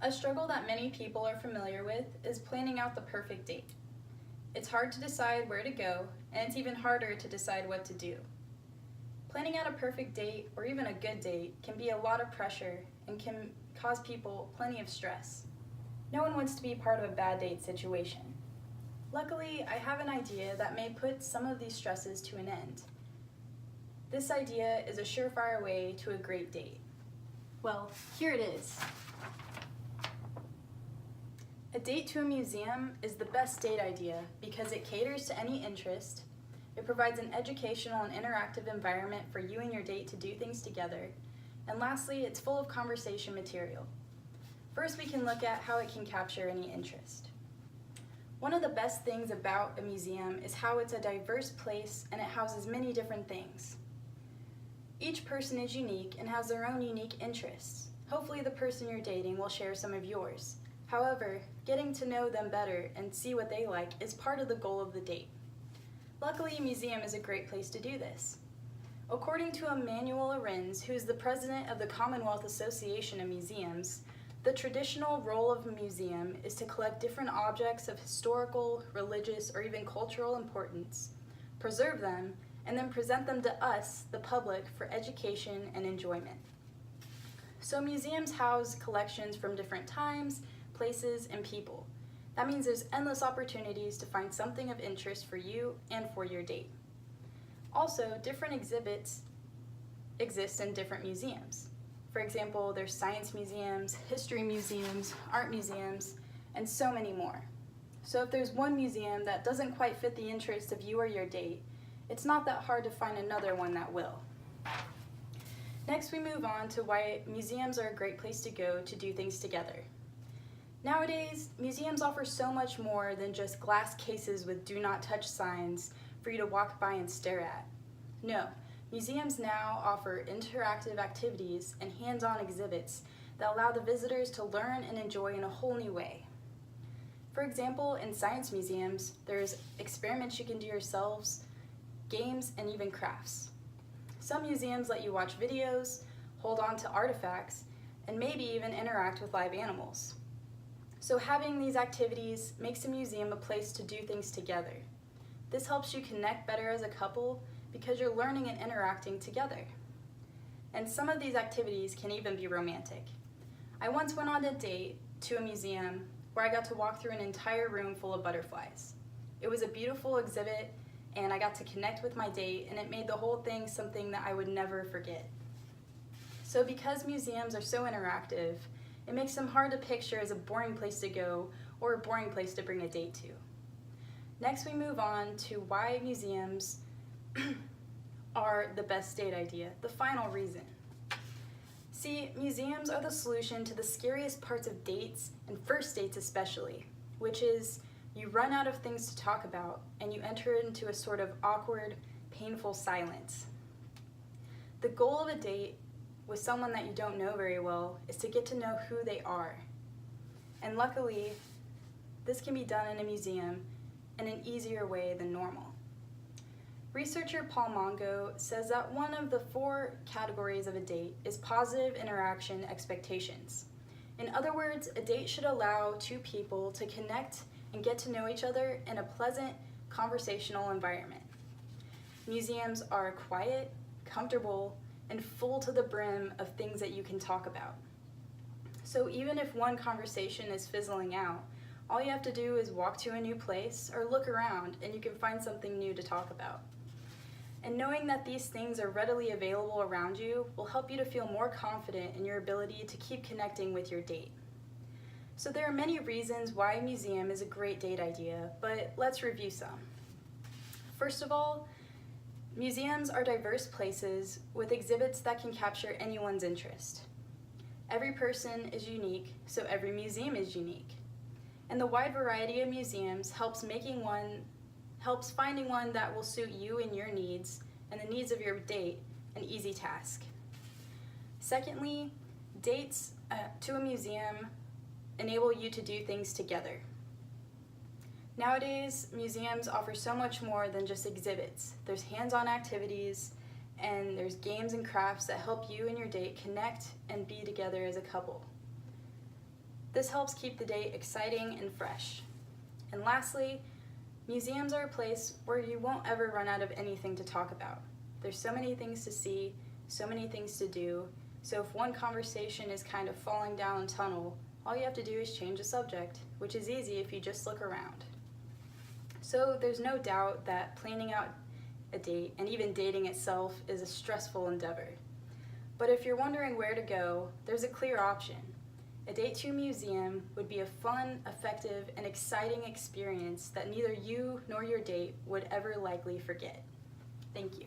A struggle that many people are familiar with is planning out the perfect date. It's hard to decide where to go, and it's even harder to decide what to do. Planning out a perfect date, or even a good date, can be a lot of pressure and can cause people plenty of stress. No one wants to be part of a bad date situation. Luckily, I have an idea that may put some of these stresses to an end. This idea is a surefire way to a great date. Well, here it is. A date to a museum is the best date idea because it caters to any interest, it provides an educational and interactive environment for you and your date to do things together, and lastly, it's full of conversation material. First, we can look at how it can capture any interest. One of the best things about a museum is how it's a diverse place and it houses many different things. Each person is unique and has their own unique interests. Hopefully the person you're dating will share some of yours. However, getting to know them better and see what they like is part of the goal of the date. Luckily, a museum is a great place to do this. According to Emmanuel Arends, who is the president of the Commonwealth Association of Museums, the traditional role of a museum is to collect different objects of historical, religious, or even cultural importance, preserve them, and then present them to us, the public, for education and enjoyment. So museums house collections from different times, places, and people. That means there's endless opportunities to find something of interest for you and for your date. Also, different exhibits exist in different museums. For example, there's science museums, history museums, art museums, and so many more. So if there's one museum that doesn't quite fit the interests of you or your date, it's not that hard to find another one that will. Next, we move on to why museums are a great place to go to do things together. Nowadays, museums offer so much more than just glass cases with do not touch signs for you to walk by and stare at. No, museums now offer interactive activities and hands-on exhibits that allow the visitors to learn and enjoy in a whole new way. For example, in science museums, there's experiments you can do yourselves, games, and even crafts. Some museums let you watch videos, hold on to artifacts, and maybe even interact with live animals. So having these activities makes a museum a place to do things together. This helps you connect better as a couple because you're learning and interacting together. And some of these activities can even be romantic. I once went on a date to a museum where I got to walk through an entire room full of butterflies. It was a beautiful exhibit and I got to connect with my date and it made the whole thing something that I would never forget. So because museums are so interactive, it makes them hard to picture as a boring place to go or a boring place to bring a date to. Next, we move on to why museums are the best date idea, the final reason. See, museums are the solution to the scariest parts of dates, and first dates especially, which is you run out of things to talk about and you enter into a sort of awkward, painful silence. The goal of a date with someone that you don't know very well is to get to know who they are. And luckily, this can be done in a museum in an easier way than normal. Researcher Paul Mongo says that one of the 4 categories of a date is positive interaction expectations. In other words, a date should allow 2 people to connect and get to know each other in a pleasant, conversational environment. Museums are quiet, comfortable, and full to the brim of things that you can talk about. So even if one conversation is fizzling out, all you have to do is walk to a new place or look around and you can find something new to talk about. And knowing that these things are readily available around you will help you to feel more confident in your ability to keep connecting with your date. So there are many reasons why a museum is a great date idea, but let's review some. First of all, museums are diverse places with exhibits that can capture anyone's interest. Every person is unique, so every museum is unique. And the wide variety of museums helps finding one that will suit you and your needs and the needs of your date an easy task. Secondly, dates to a museum enable you to do things together. Nowadays, museums offer so much more than just exhibits. There's hands-on activities, and there's games and crafts that help you and your date connect and be together as a couple. This helps keep the date exciting and fresh. And lastly, museums are a place where you won't ever run out of anything to talk about. There's so many things to see, so many things to do, so if one conversation is kind of falling down a tunnel, all you have to do is change the subject, which is easy if you just look around. So there's no doubt that planning out a date and even dating itself is a stressful endeavor. But if you're wondering where to go, there's a clear option. A date to a museum would be a fun, effective, and exciting experience that neither you nor your date would ever likely forget. Thank you.